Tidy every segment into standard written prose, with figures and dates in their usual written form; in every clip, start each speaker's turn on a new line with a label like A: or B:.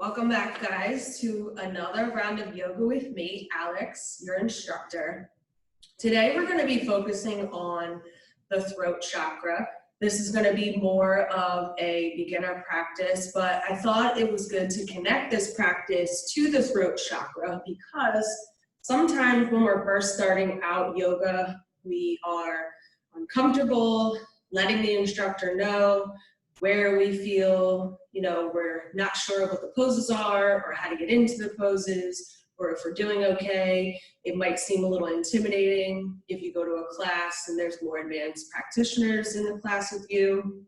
A: Welcome back, guys, to another round of yoga with me, Alex, your instructor. Today, we're going to be focusing on the throat chakra. This is going to be more of a beginner practice, but I thought it was good to connect this practice to the throat chakra because sometimes when we're first starting out yoga, we are uncomfortable letting the instructor know where we feel, we're not sure what the poses are or how to get into the poses, or if we're doing okay. It might seem a little intimidating if you go to a class and there's more advanced practitioners in the class with you.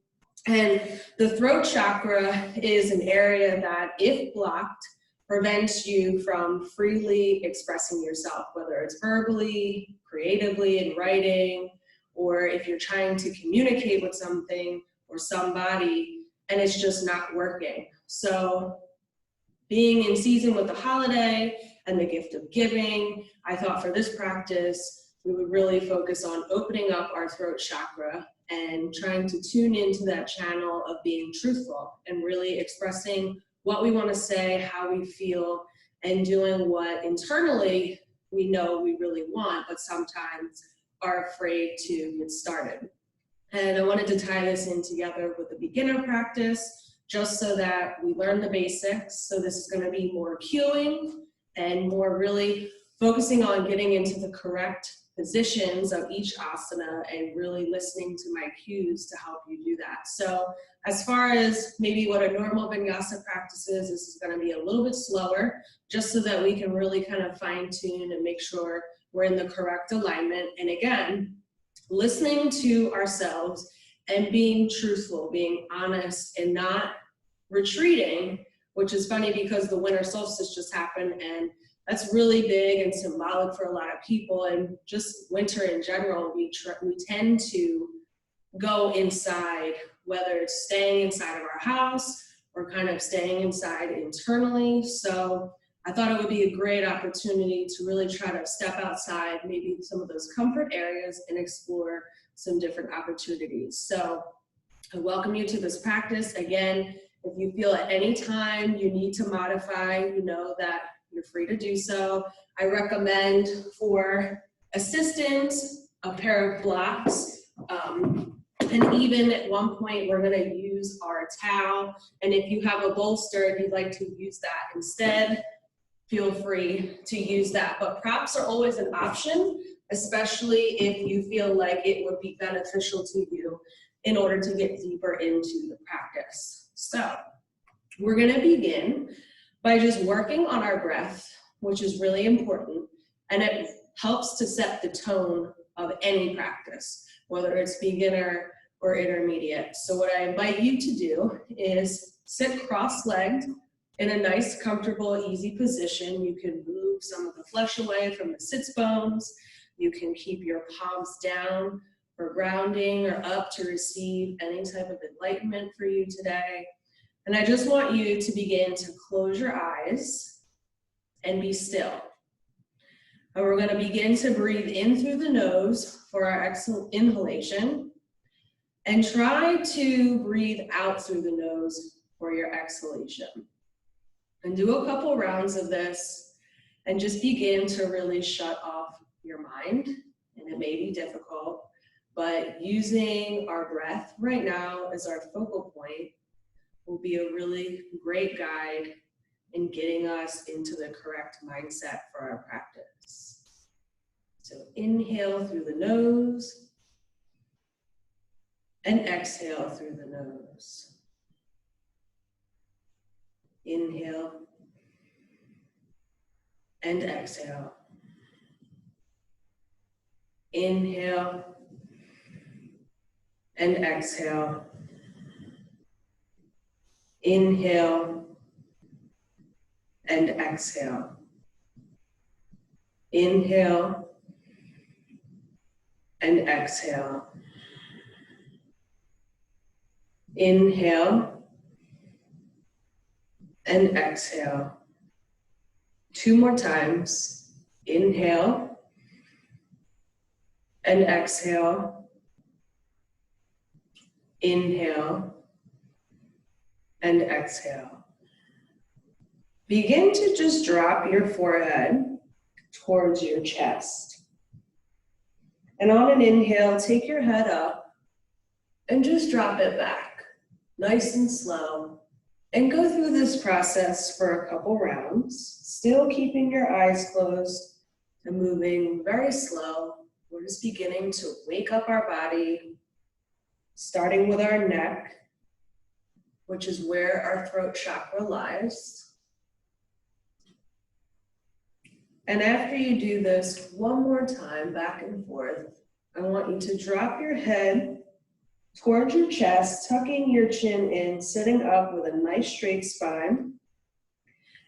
A: And the throat chakra is an area that, if blocked, prevents you from freely expressing yourself, whether it's verbally, creatively, in writing, or if you're trying to communicate with something or somebody and it's just not working. So being in season with the holiday and the gift of giving, I thought for this practice, we would really focus on opening up our throat chakra and trying to tune into that channel of being truthful and really expressing what we want to say, how we feel, and doing what internally we know we really want, but sometimes are afraid to get started. And I wanted to tie this in together with the beginner practice, just so that we learn the basics. So this is going to be more cueing and more really focusing on getting into the correct positions of each asana and really listening to my cues to help you do that. So as far as maybe what a normal vinyasa practice is, this is going to be a little bit slower, just so that we can really kind of fine tune and make sure we're in the correct alignment. And again, listening to ourselves and being truthful, being honest, and not retreating, which is funny because the winter solstice just happened, and that's really big and symbolic for a lot of people. And just winter in general, we tend to go inside, whether it's staying inside of our house or kind of staying inside internally. So I thought it would be a great opportunity to really try to step outside, maybe some of those comfort areas, and explore some different opportunities. So I welcome you to this practice. Again, if you feel at any time you need to modify, you know that you're free to do so. I recommend for assistance a pair of blocks. And even at one point, we're going to use our towel. And if you have a bolster, if you'd like to use that instead, feel free to use that. But props are always an option, especially if you feel like it would be beneficial to you in order to get deeper into the practice. So we're going to begin by just working on our breath, which is really important, and it helps to set the tone of any practice, whether it's beginner or intermediate. So what I invite you to do is sit cross-legged in a nice, comfortable, easy position. You can move some of the flesh away from the sits bones. You can keep your palms down for grounding or up to receive any type of enlightenment for you today. And I just want you to begin to close your eyes and be still. And we're going to begin to breathe in through the nose for our inhalation, and try to breathe out through the nose for your exhalation. And do a couple rounds of this and just begin to really shut off your mind. And it may be difficult, but using our breath right now as our focal point will be a really great guide in getting us into the correct mindset for our practice. So inhale through the nose and exhale through the nose. Inhale and exhale. Inhale and exhale. Inhale and exhale. Inhale and exhale. Inhale and exhale. 2 more times. Inhale and exhale. Inhale and exhale. Begin to just drop your forehead towards your chest. And on an inhale, take your head up and just drop it back, nice and slow. And go through this process for a couple rounds, still keeping your eyes closed and moving very slow. We're just beginning to wake up our body, starting with our neck, which is where our throat chakra lies. And after you do this one more time, back and forth, I want you to drop your head towards your chest, tucking your chin in, sitting up with a nice straight spine,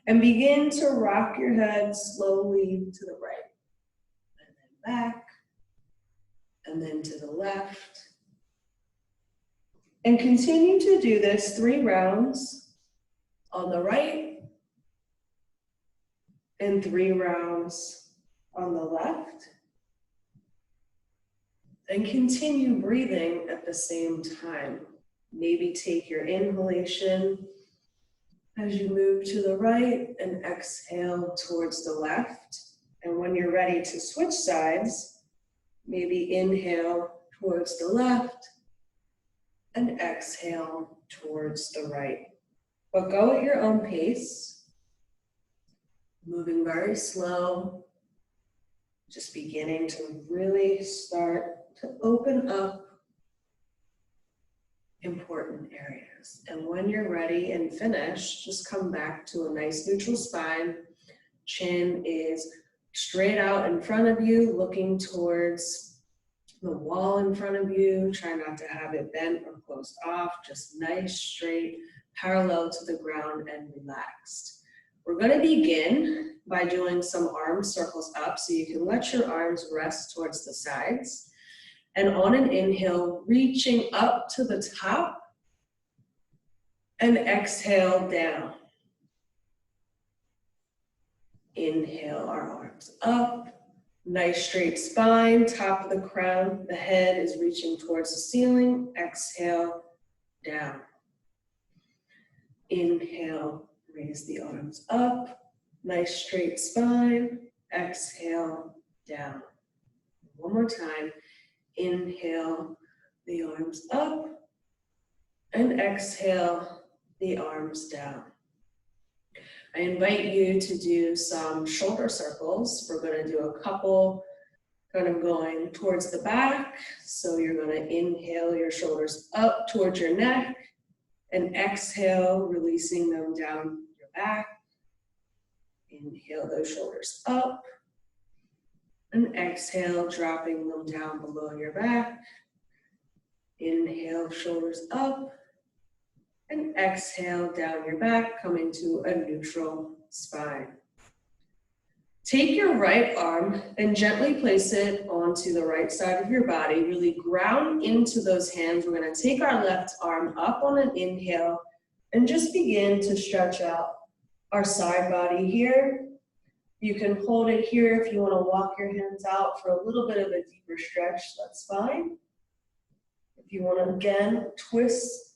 A: and begin to rock your head slowly to the right, and then back, and then to the left. And continue to do this 3 rounds on the right, and 3 rounds on the left. And continue breathing at the same time. Maybe take your inhalation as you move to the right and exhale towards the left. And when you're ready to switch sides, maybe inhale towards the left and exhale towards the right. But go at your own pace. Moving very slow, just beginning to really start to open up important areas. And when you're ready and finished, just come back to a nice neutral spine. Chin is straight out in front of you, looking towards the wall in front of you. Try not to have it bent or closed off, just nice, straight, parallel to the ground and relaxed. We're going to begin by doing some arm circles up, so you can let your arms rest towards the sides. And on an inhale, reaching up to the top, and exhale down. Inhale our arms up, nice straight spine, top of the crown, the head is reaching towards the ceiling. Exhale down. Inhale, raise the arms up, nice straight spine, exhale, down. One more time, inhale the arms up, and exhale the arms down. I invite you to do some shoulder circles. We're going to do a couple kind of going towards the back. So you're going to inhale your shoulders up towards your neck, and exhale, releasing them down your back. Inhale those shoulders up, and exhale, dropping them down below your back. Inhale, shoulders up, and exhale down your back, coming to a neutral spine. Take your right arm and gently place it onto the right side of your body. Really ground into those hands. We're going to take our left arm up on an inhale and just begin to stretch out our side body here. You can hold it here if you want to walk your hands out for a little bit of a deeper stretch, that's fine. If you want to, again, twist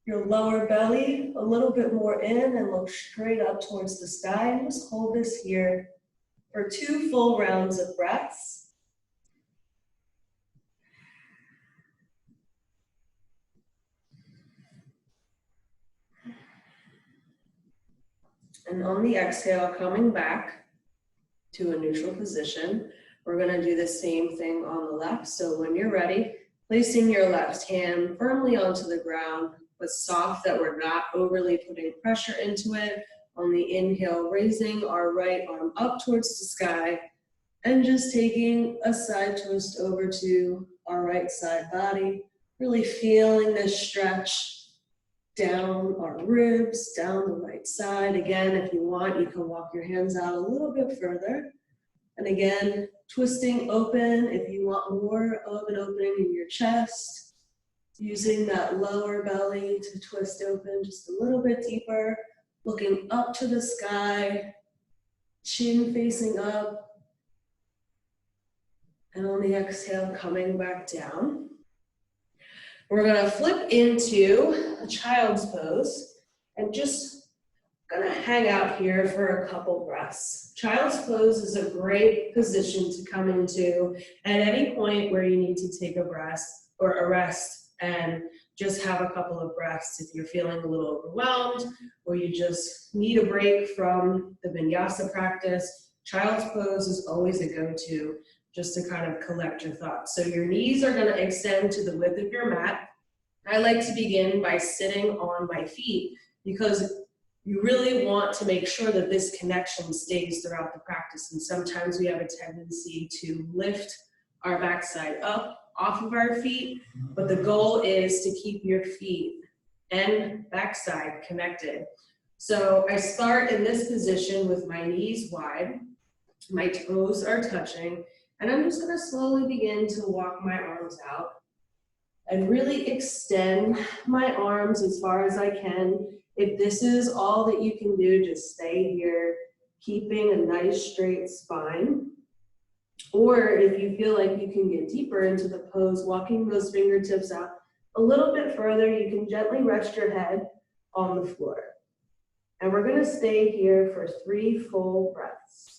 A: your lower belly a little bit more in and look straight up towards the sky, and just hold this here for 2 full rounds of breaths. And on the exhale, coming back to a neutral position, we're going to do the same thing on the left. So when you're ready, placing your left hand firmly onto the ground, but soft, that we're not overly putting pressure into it. On the inhale, raising our right arm up towards the sky, and just taking a side twist over to our right side body, really feeling this stretch down our ribs, down the right side. Again, if you want, you can walk your hands out a little bit further. And again, twisting open if you want more of an opening in your chest, using that lower belly to twist open just a little bit deeper, looking up to the sky, chin facing up. And on the exhale, coming back down. We're going to flip into a child's pose and just Gonna hang out here for a couple breaths. Child's pose is a great position to come into at any point where you need to take a breath or a rest and just have a couple of breaths if you're feeling a little overwhelmed or you just need a break from the vinyasa practice. Child's pose is always a go-to just to kind of collect your thoughts. So your knees are gonna extend to the width of your mat. I like to begin by sitting on my feet because you really want to make sure that this connection stays throughout the practice. And sometimes we have a tendency to lift our backside up off of our feet, but the goal is to keep your feet and backside connected. So I start in this position with my knees wide, my toes are touching, and I'm just gonna slowly begin to walk my arms out and really extend my arms as far as I can. If this is all that you can do, just stay here, keeping a nice straight spine. Or if you feel like you can get deeper into the pose, walking those fingertips out a little bit further, you can gently rest your head on the floor. And we're gonna stay here for 3 full breaths.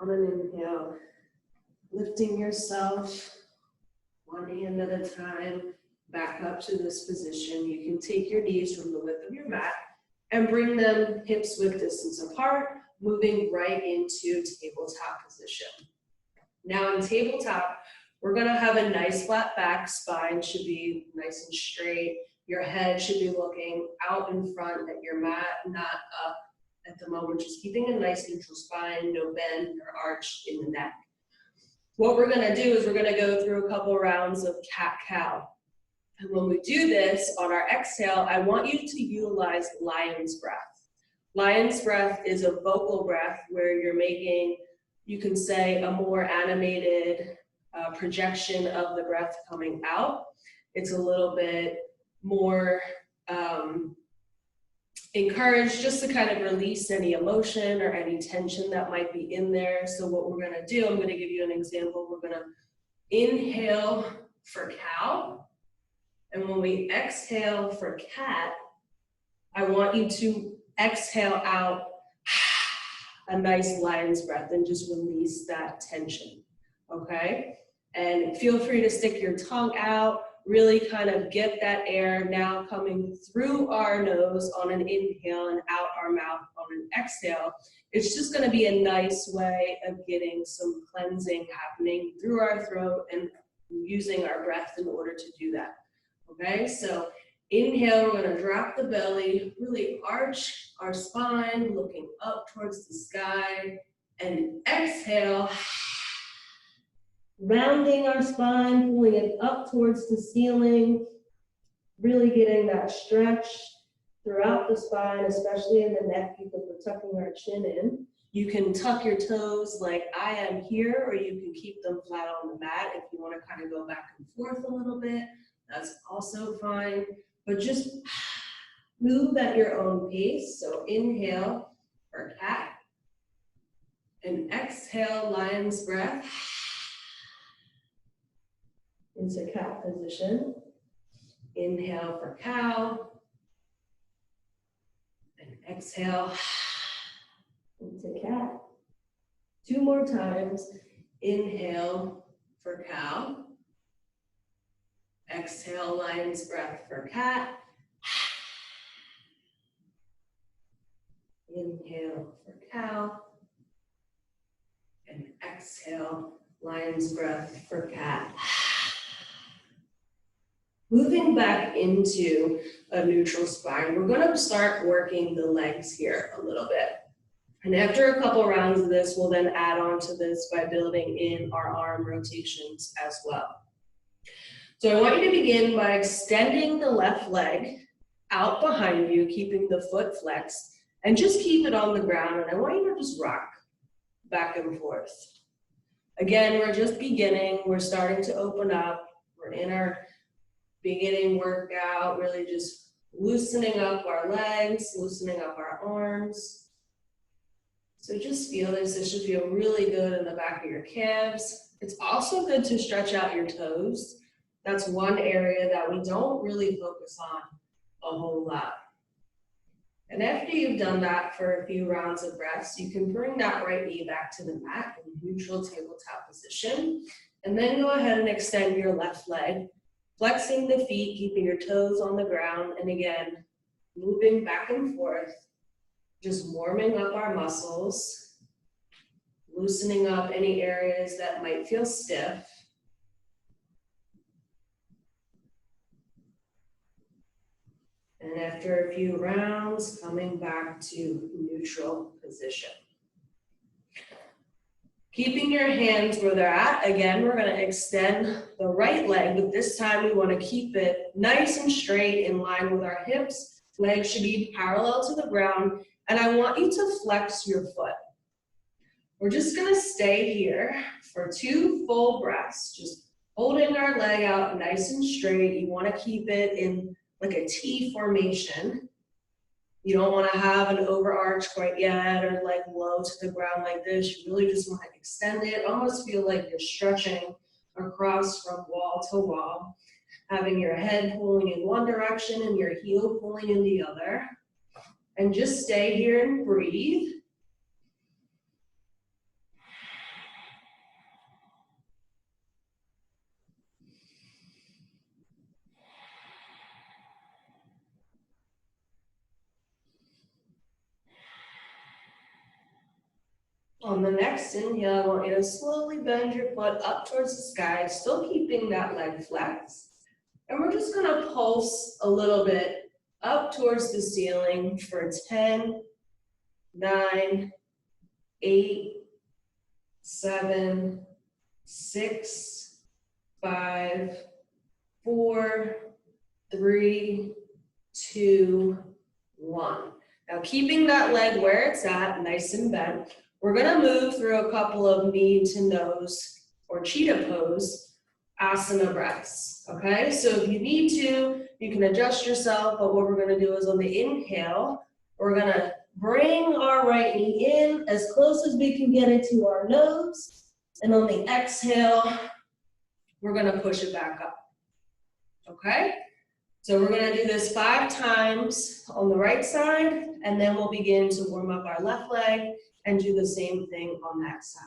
A: On an inhale, lifting yourself one hand at a time back up to this position. You can take your knees from the width of your mat and bring them hips width distance apart, moving right into tabletop position. Now in tabletop, we're gonna have a nice flat back, spine should be nice and straight. Your head should be looking out in front at your mat, not up at the moment, just keeping a nice neutral spine, no bend or arch in the neck. What we're gonna do is we're gonna go through a couple rounds of cat-cow. And when we do this, on our exhale, I want you to utilize lion's breath. Lion's breath is a vocal breath where you're making, you can say, a more animated projection of the breath coming out. It's a little bit more encouraged just to kind of release any emotion or any tension that might be in there. So what we're gonna do, I'm gonna give you an example. We're gonna inhale for cow. And when we exhale for cat, I want you to exhale out a nice lion's breath and just release that tension, okay? And feel free to stick your tongue out, really kind of get that air now coming through our nose on an inhale and out our mouth on an exhale. It's just gonna be a nice way of getting some cleansing happening through our throat and using our breath in order to do that, okay? So inhale, we're gonna drop the belly, really arch our spine, looking up towards the sky, and exhale, rounding our spine, pulling it up towards the ceiling, really getting that stretch throughout the spine, especially in the neck because we're tucking our chin in. You can tuck your toes like I am here, or you can keep them flat on the mat if you want to kind of go back and forth a little bit. That's also fine, but just move at your own pace. So inhale for cat, and exhale lion's breath into cat position. Inhale for cow, and exhale into cat. 2 more times. Inhale for cow. Exhale lion's breath for cat. Inhale for cow. And exhale lion's breath for cat. Moving back into a neutral spine, we're going to start working the legs here a little bit. And after a couple rounds of this, we'll then add on to this by building in our arm rotations as well. So I want you to begin by extending the left leg out behind you, keeping the foot flexed, and just keep it on the ground. And I want you to just rock back and forth. Again, we're just beginning. We're starting to open up. We're in our beginning workout, really just loosening up our legs, loosening up our arms. So just feel this. This should feel really good in the back of your calves. It's also good to stretch out your toes. That's one area that we don't really focus on a whole lot. And after you've done that for a few rounds of breaths, you can bring that right knee back to the mat in neutral tabletop position. And then go ahead and extend your left leg, flexing the feet, keeping your toes on the ground. And again, moving back and forth, just warming up our muscles, loosening up any areas that might feel stiff. And after a few rounds, coming back to neutral position. Keeping your hands where they're at. Again, we're going to extend the right leg, but this time we want to keep it nice and straight in line with our hips. Legs should be parallel to the ground, and I want you to flex your foot. We're just going to stay here for 2 full breaths, just holding our leg out nice and straight. You want to keep it in like a T formation. You don't want to have an overarch quite yet or like low to the ground like this. You really just want to extend it, almost feel like you're stretching across from wall to wall, having your head pulling in one direction and your heel pulling in the other. And just stay here and breathe. On the next inhale, I want you to slowly bend your foot up towards the sky, still keeping that leg flexed. And we're just going to pulse a little bit up towards the ceiling for 10, 9, 8, 7, 6, 5, 4, 3, 2, 1. Now keeping that leg where it's at, nice and bent, we're going to move through a couple of knee to nose or cheetah pose asana breaths, okay? So if you need to, you can adjust yourself, but what we're going to do is on the inhale, we're going to bring our right knee in as close as we can get it to our nose, and on the exhale, we're going to push it back up, okay? So we're going to do this 5 times on the right side, and then we'll begin to warm up our left leg and do the same thing on that side.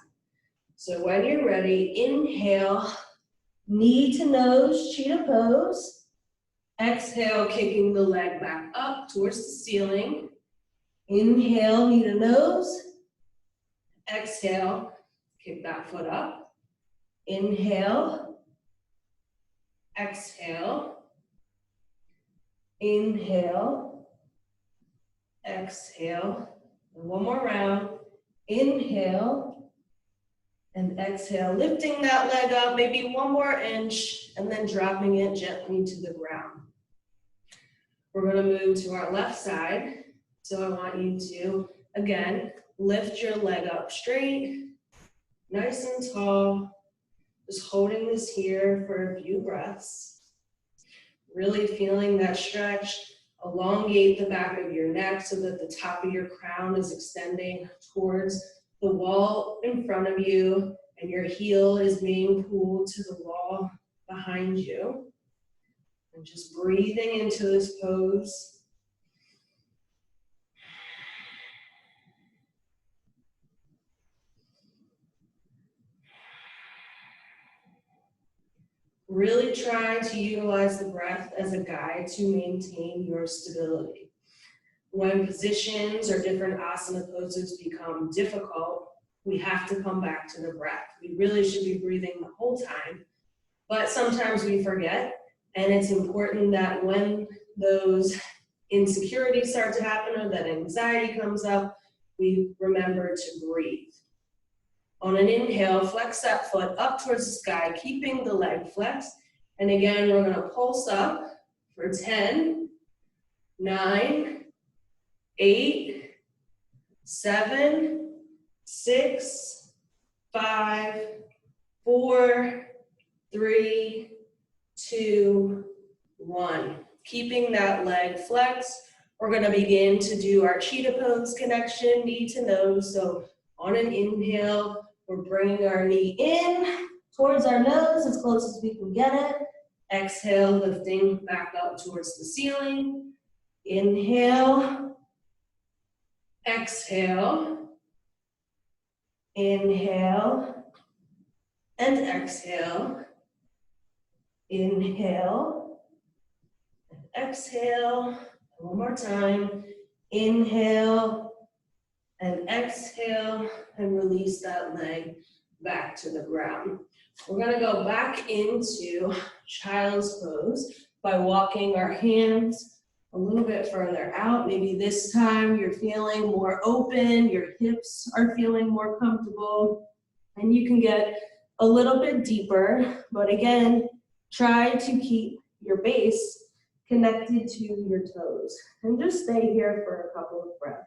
A: So when you're ready, inhale, knee to nose, cheetah pose. Exhale, kicking the leg back up towards the ceiling. Inhale, knee to nose. Exhale, kick that foot up. Inhale. Exhale. Inhale. Exhale. And one more round. Inhale. And exhale, lifting that leg up, maybe 1 more inch, and then dropping it gently to the ground. We're going to move to our left side. So I want you to, again, lift your leg up straight, nice and tall. Just holding this here for a few breaths. Really feeling that stretch. Elongate the back of your neck so that the top of your crown is extending towards the wall in front of you, and your heel is being pulled to the wall behind you. And just breathing into this pose. Really try to utilize the breath as a guide to maintain your stability. When positions or different asana poses become difficult, we have to come back to the breath. We really should be breathing the whole time, but sometimes we forget, and it's important that when those insecurities start to happen or that anxiety comes up, we remember to breathe. On an inhale, flex that foot up towards the sky, keeping the leg flexed. And again, we're gonna pulse up for 10, 9, 8, 7, 6, 5, 4, 3, 2, 1. Keeping that leg flexed. We're gonna begin to do our cheetah pose connection, knee to nose. So on an inhale, we're bringing our knee in towards our nose as close as we can get it. Exhale, lifting back up towards the ceiling. Inhale, exhale, inhale, and exhale. Inhale, and exhale. One more time. Inhale, and exhale, and release that leg back to the ground. We're gonna go back into child's pose by walking our hands a little bit further out. Maybe this time you're feeling more open, your hips are feeling more comfortable, and you can get a little bit deeper, but again, try to keep your base connected to your toes. And just stay here for a couple of breaths.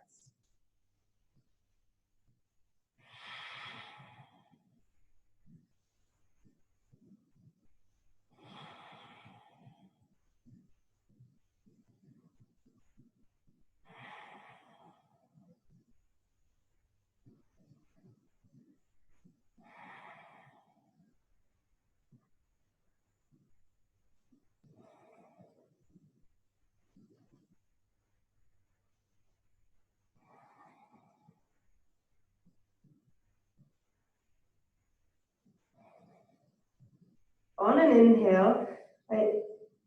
A: On an inhale, I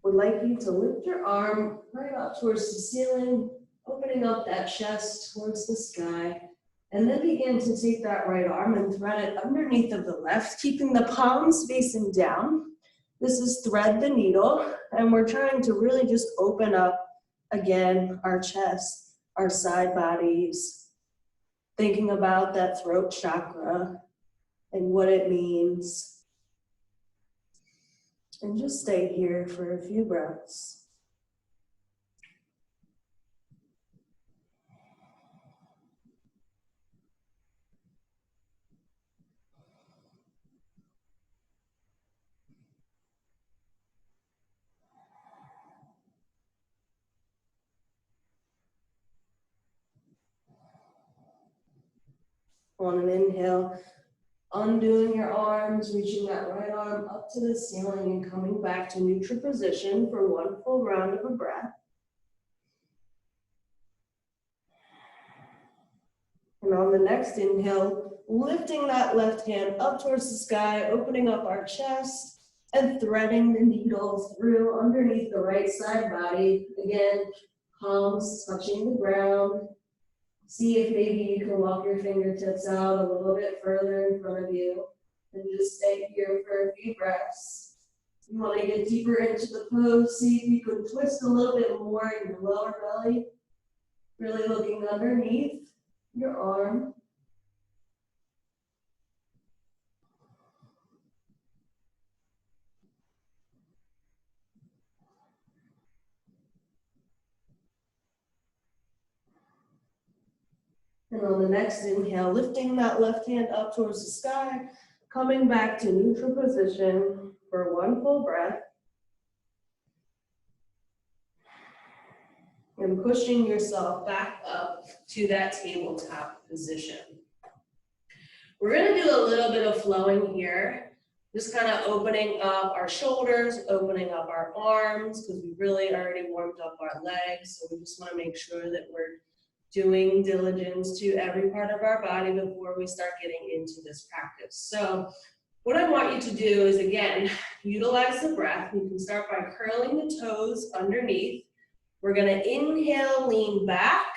A: would like you to lift your arm right up towards the ceiling, opening up that chest towards the sky, and then begin to take that right arm and thread it underneath of the left, keeping the palms facing down. This is thread the needle, and we're trying to really just open up, again, our chest, our side bodies, thinking about that throat chakra and what it means. And just stay here for a few breaths. On an inhale, undoing your arms, reaching that right arm up to the ceiling and coming back to neutral position for one full round of a breath. And on the next inhale, lifting that left hand up towards the sky, opening up our chest and threading the needle through underneath the right side body. Again, palms touching the ground. See if maybe you can walk your fingertips out a little bit further in front of you and just stay here for a few breaths. You want to get deeper into the pose. See if you can twist a little bit more in your lower belly. Really looking underneath your arm. And on the next inhale, lifting that left hand up towards the sky, coming back to neutral position for one full breath. And pushing yourself back up to that tabletop position. We're gonna do a little bit of flowing here, just kind of opening up our shoulders, opening up our arms, because we really already warmed up our legs. So we just wanna make sure that we're doing diligence to every part of our body before we start getting into this practice. So what I want you to do is, again, utilize the breath. You can start by curling the toes underneath. We're gonna inhale, lean back,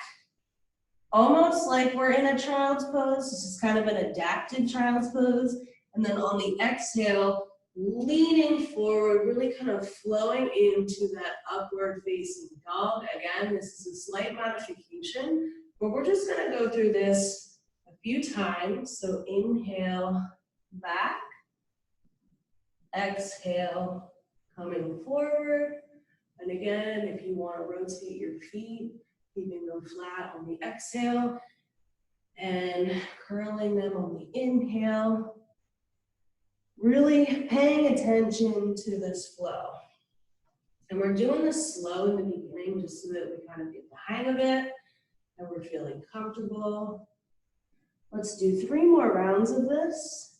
A: almost like we're in a child's pose. This is kind of an adapted child's pose. And then on the exhale, leaning forward, really kind of flowing into that upward facing dog. Again, this is a slight modification But we're just gonna go through this a few times. So inhale back, exhale, coming forward. And again, if you want to rotate your feet, keeping them flat on the exhale and curling them on the inhale. Really paying attention to this flow. And we're doing this slow in the beginning just so that we kind of get the hang of it and we're feeling comfortable. Let's do 3 more rounds of this.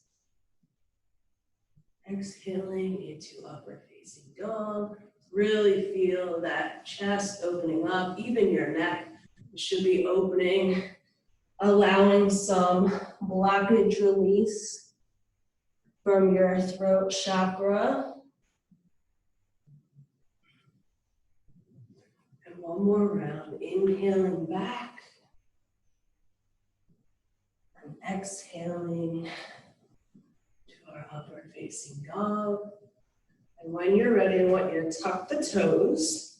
A: Exhaling into upward facing dog. Really feel that chest opening up, even your neck should be opening, allowing some blockage release from your throat chakra. And one more round, inhaling back and exhaling to our upward facing dog. And when you're ready, I want you to tuck the toes,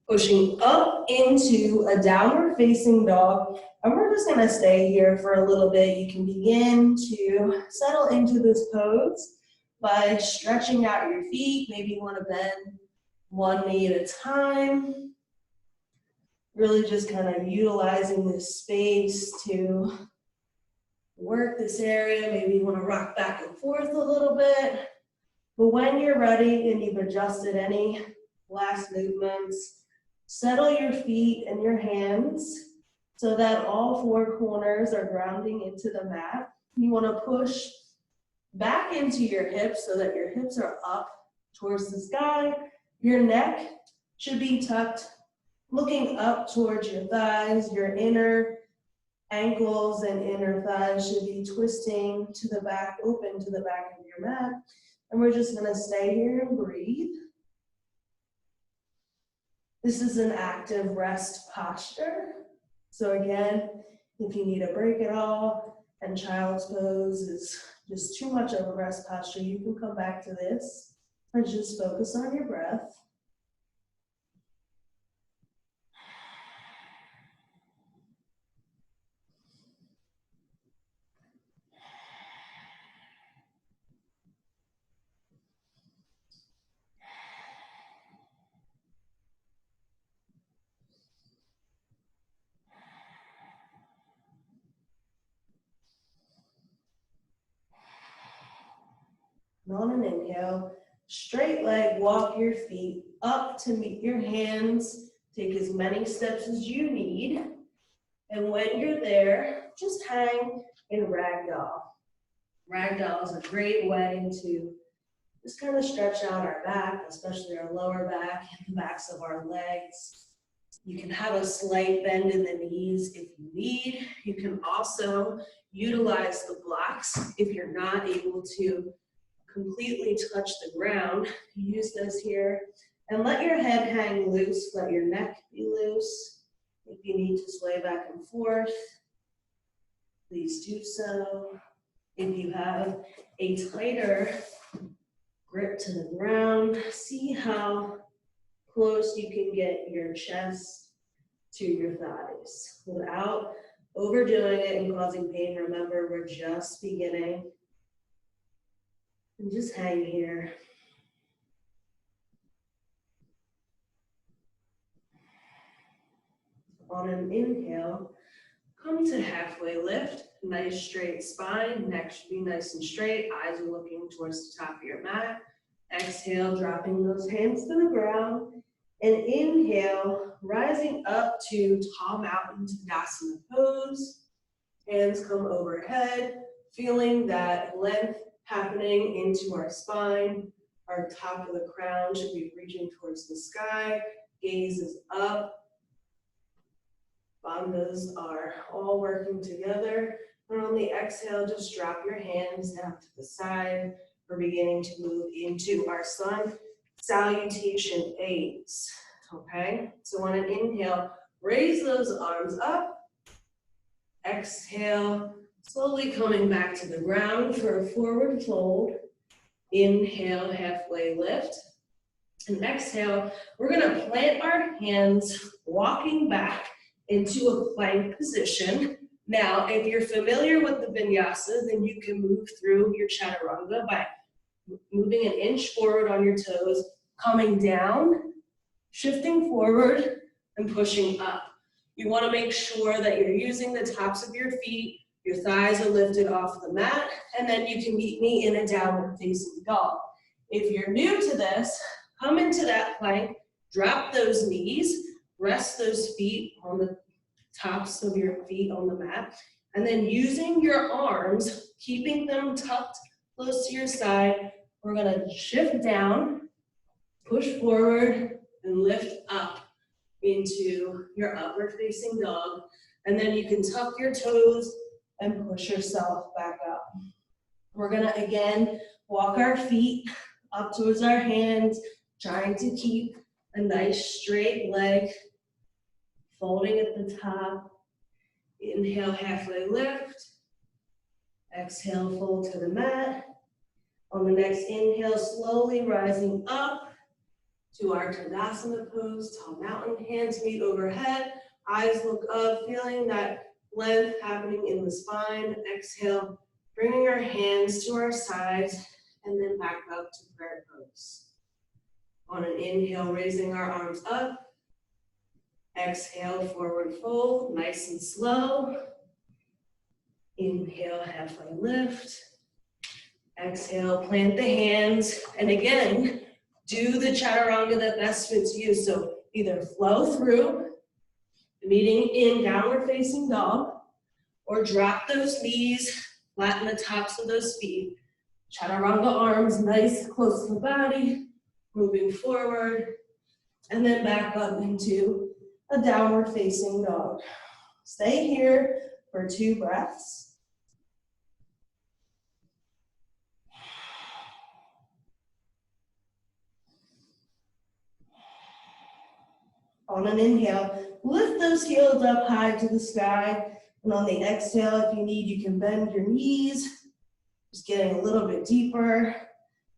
A: pushing up into a downward facing dog. And we're just gonna stay here for a little bit. You can begin to settle into this pose by stretching out your feet. Maybe you wanna bend one knee at a time. Really just kind of utilizing this space to work this area. Maybe you wanna rock back and forth a little bit. But when you're ready and you've adjusted any last movements, settle your feet and your hands so that all 4 corners are grounding into the mat. You want to push back into your hips so that your hips are up towards the sky. Your neck should be tucked, looking up towards your thighs. Your inner ankles and inner thighs should be twisting to the back, open to the back of your mat. And we're just gonna stay here and breathe. This is an active rest posture. So again, if you need a break at all and child's pose is just too much of a rest posture, you can come back to this and just focus on your breath. And on an inhale, straight leg, walk your feet up to meet your hands. Take as many steps as you need. And when you're there, just hang in ragdoll. Ragdoll is a great way to just kind of stretch out our back, especially our lower back and the backs of our legs. You can have a slight bend in the knees if you need. You can also utilize the blocks if you're not able to completely touch the ground. Use this here and let your head hang loose, let your neck be loose. If you need to sway back and forth, please do so. If you have a tighter grip to the ground, see how close you can get your chest to your thighs without overdoing it and causing pain. Remember, we're just beginning. And just hang here. On an inhale, come to halfway lift, nice straight spine, neck should be nice and straight, eyes are looking towards the top of your mat. Exhale, dropping those hands to the ground, and inhale, rising up to tall mountain Tadasana pose. Hands come overhead, feeling that length happening into our spine. Our top of the crown should be reaching towards the sky, gaze is up. Bandhas are all working together. And on the exhale, just drop your hands down to the side. We're beginning to move into our sun salutation A's, okay? So on an inhale, raise those arms up. Exhale, slowly coming back to the ground for a forward fold. Inhale, halfway lift. And exhale, we're gonna plant our hands, walking back into a plank position. Now, if you're familiar with the vinyasa, then you can move through your chaturanga by moving an inch forward on your toes, coming down, shifting forward, and pushing up. You want to make sure that you're using the tops of your feet, your thighs are lifted off the mat, and then you can meet me in a downward facing dog. If you're new to this, come into that plank, drop those knees, rest those feet on the tops of your feet on the mat, and then using your arms, keeping them tucked close to your side, we're gonna shift down, push forward, and lift up into your upward facing dog. And then you can tuck your toes and push yourself back up. We're gonna, again, walk our feet up towards our hands, trying to keep a nice straight leg, folding at the top. Inhale, halfway lift. Exhale, fold to the mat. On the next inhale, slowly rising up to our Tadasana pose, tall mountain, hands meet overhead, eyes look up, feeling that length happening in the spine. Exhale, bringing our hands to our sides, and then back up to prayer pose. On an inhale, raising our arms up. Exhale, forward fold, nice and slow. Inhale, halfway lift. Exhale, plant the hands, and again, do the chaturanga that best fits you. So either flow through, meeting in downward facing dog, or drop those knees, flatten the tops of those feet. Chaturanga arms nice, close to the body, moving forward, and then back up into a downward facing dog. Stay here for 2 breaths. On an inhale, lift those heels up high to the sky. And on the exhale, if you need, you can bend your knees. Just getting a little bit deeper.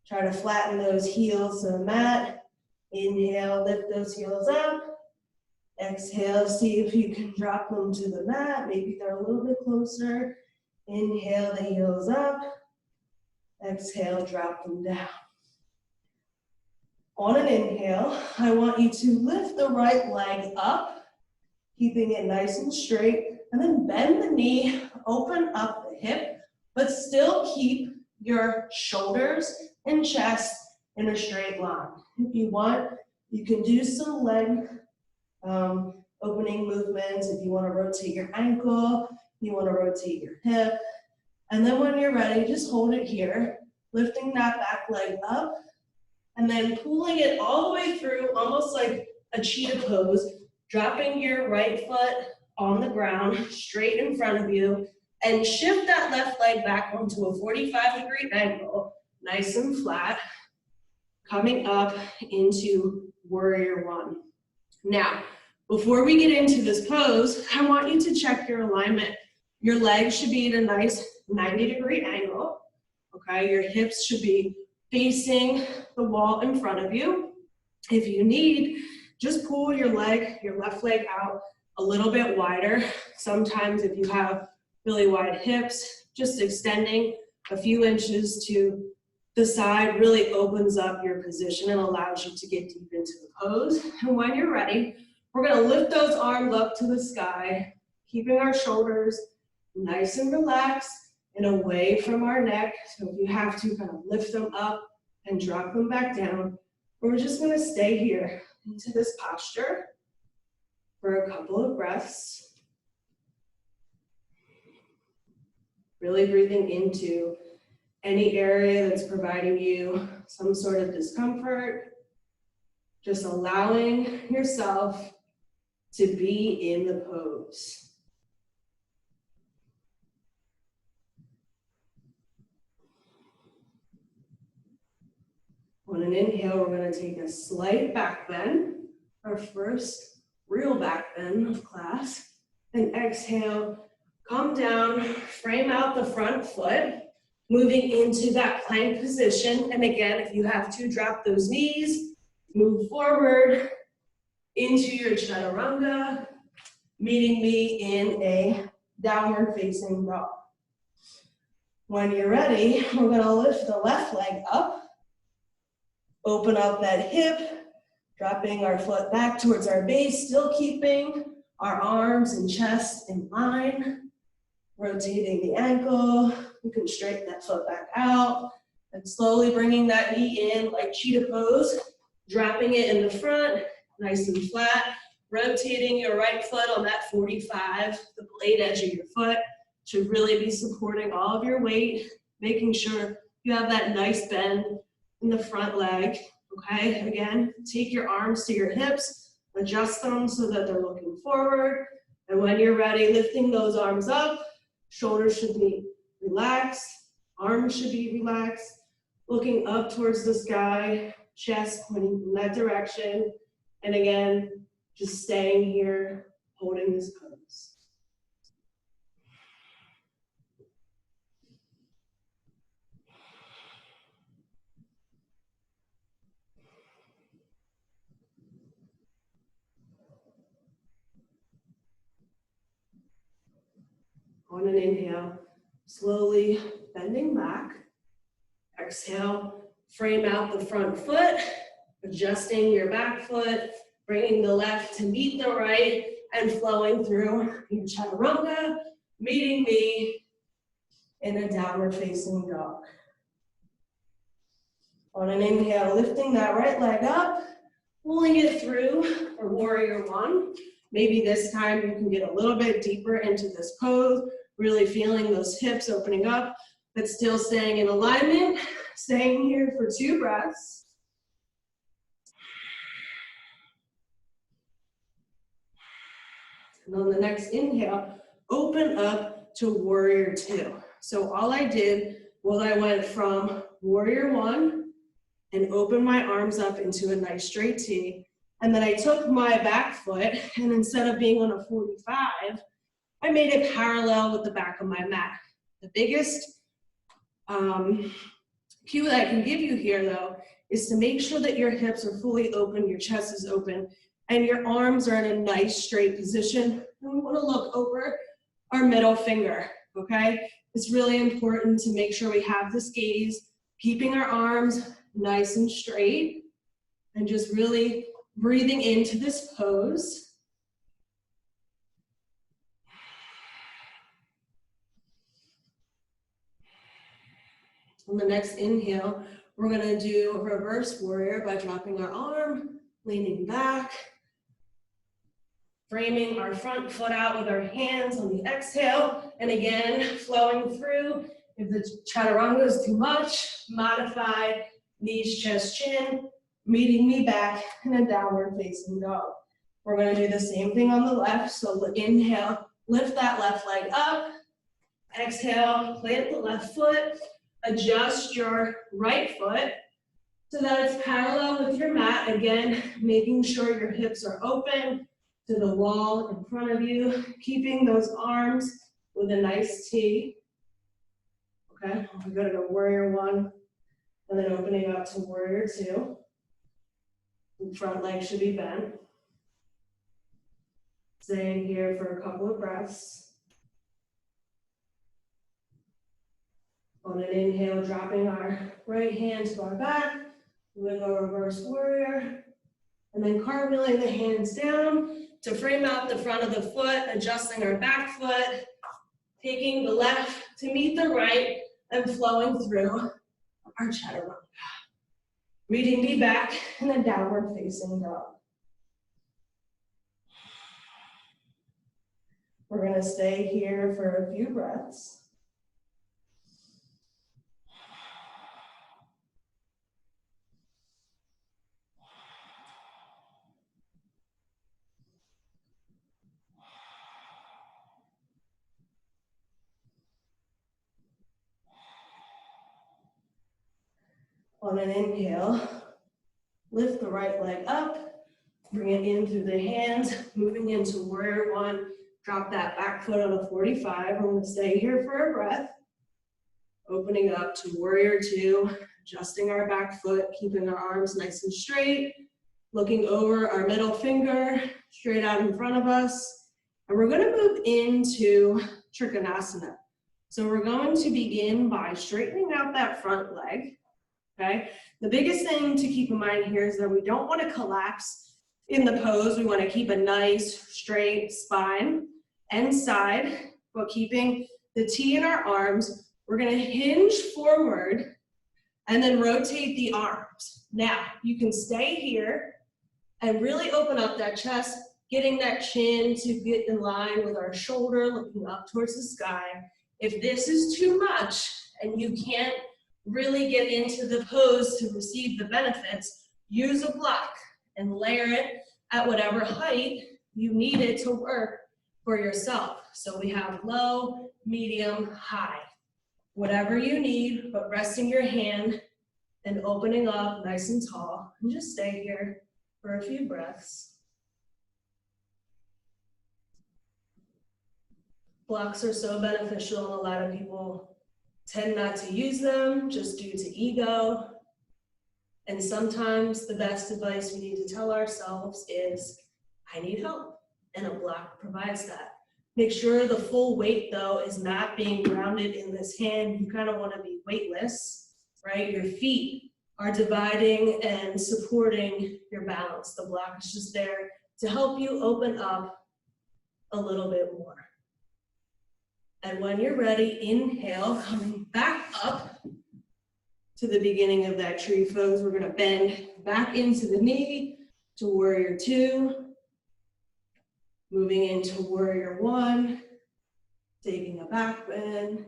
A: Try to flatten those heels to the mat. Inhale, lift those heels up. Exhale, see if you can drop them to the mat. Maybe they're a little bit closer. Inhale the heels up. Exhale, drop them down. On an inhale, I want you to lift the right leg up, keeping it nice and straight, and then bend the knee, open up the hip, but still keep your shoulders and chest in a straight line. If you want, you can do some leg opening movements. If you want to rotate your ankle, you want to rotate your hip, and then when you're ready, just hold it here, lifting that back leg up, and then pulling it all the way through, almost like a cheetah pose, dropping your right foot on the ground, straight in front of you, and shift that left leg back onto a 45-degree angle, nice and flat, coming up into Warrior One. Now, before we get into this pose, I want you to check your alignment. Your legs should be at a nice 90-degree angle, okay? Your hips should be facing the wall in front of you. If you need, just pull your left leg out a little bit wider. Sometimes if you have really wide hips, just extending a few inches to the side really opens up your position and allows you to get deep into the pose. And when you're ready, we're gonna lift those arms up to the sky, keeping our shoulders nice and relaxed and away from our neck. So if you have to, kind of lift them up and drop them back down. We're just gonna stay here into this posture for a couple of breaths. Really breathing into any area that's providing you some sort of discomfort. Just allowing yourself to be in the pose. On an inhale, we're going to take a slight back bend, our first real back bend of class. And exhale, come down, frame out the front foot, moving into that plank position. And again, if you have to, drop those knees, move forward into your chaturanga. meeting me in a downward facing dog. When you're ready, we're gonna lift the left leg up, open up that hip, dropping our foot back towards our base, still keeping our arms and chest in line, rotating the ankle. You can straighten that foot back out, and slowly bringing that knee in like cheetah pose, dropping it in the front, nice and flat, rotating your right foot on that 45, the blade edge of your foot should really be supporting all of your weight, making sure you have that nice bend in the front leg, okay? Again, take your arms to your hips, adjust them so that they're looking forward, and when you're ready, lifting those arms up, shoulders should be relaxed, arms should be relaxed, looking up towards the sky, chest pointing in that direction, and again, just staying here, holding this pose. On an inhale, slowly bending back. Exhale, frame out the front foot, adjusting your back foot, bringing the left to meet the right, and flowing through your chaturanga, meeting me in a downward facing dog. On an inhale, lifting that right leg up, pulling it through for warrior one. Maybe this time you can get a little bit deeper into this pose, really feeling those hips opening up, but still staying in alignment, staying here for 2 breaths. And on the next inhale, open up to warrior two. So all I did was I went from warrior one and opened my arms up into a nice straight T. And then I took my back foot, and instead of being on a 45, I made it parallel with the back of my mat. The biggest cue that I can give you here, though, is to make sure that your hips are fully open, your chest is open, and your arms are in a nice straight position. And we want to look over our middle finger, okay? It's really important to make sure we have this gaze, keeping our arms nice and straight, and just really breathing into this pose. On the next inhale, we're going to do a reverse warrior by dropping our arm, leaning back, framing our front foot out with our hands on the exhale, and again, flowing through. If the chaturanga is too much, modify knees, chest, chin, meeting me back in a downward facing dog. We're going to do the same thing on the left. So inhale, lift that left leg up. Exhale, plant the left foot. Adjust your right foot so that it's parallel with your mat. Again, making sure your hips are open to the wall in front of you, keeping those arms with a nice T. Okay, we're going to go warrior one, and then opening up to warrior two. The front leg should be bent. Staying here for a couple of breaths. On an inhale, dropping our right hand to our back, doing a reverse warrior, and then cartwheeling the hands down to frame out the front of the foot, adjusting our back foot, taking the left to meet the right, and flowing through our chaturanga. Meeting me back in a downward facing dog. We're going to stay here for a few breaths. On an inhale, lift the right leg up, bring it in through the hands, moving into warrior one. Drop that back foot on a 45. We're going to stay here for a breath. Opening up to warrior two, adjusting our back foot, keeping our arms nice and straight, looking over our middle finger, straight out in front of us, And we're gonna move into Trikonasana. So we're going to begin by straightening out that front leg, okay? The biggest thing to keep in mind here is that we don't wanna collapse in the pose. We wanna keep a nice straight spine and side, while keeping the T in our arms. We're gonna hinge forward and then rotate the arms. Now, you can stay here and really open up that chest, getting that chin to get in line with our shoulder, looking up towards the sky. If this is too much and you can't really get into the pose to receive the benefits, use a block and layer it at whatever height you need it to work for yourself. So we have low, medium, high. Whatever you need, but resting your hand and opening up nice and tall. And just stay here for a few breaths. Blocks are so beneficial, and a lot of people tend not to use them just due to ego. And sometimes the best advice we need to tell ourselves is, I need help, and a block provides that. Make sure the full weight, though, is not being grounded in this hand. You kind of want to be weightless, right? Your feet are dividing and supporting your balance. The block is just there to help you open up a little bit more. And when you're ready, inhale, coming back up to the beginning of that tree pose. We're gonna bend back into the knee to warrior two. Moving into warrior one, taking a back bend,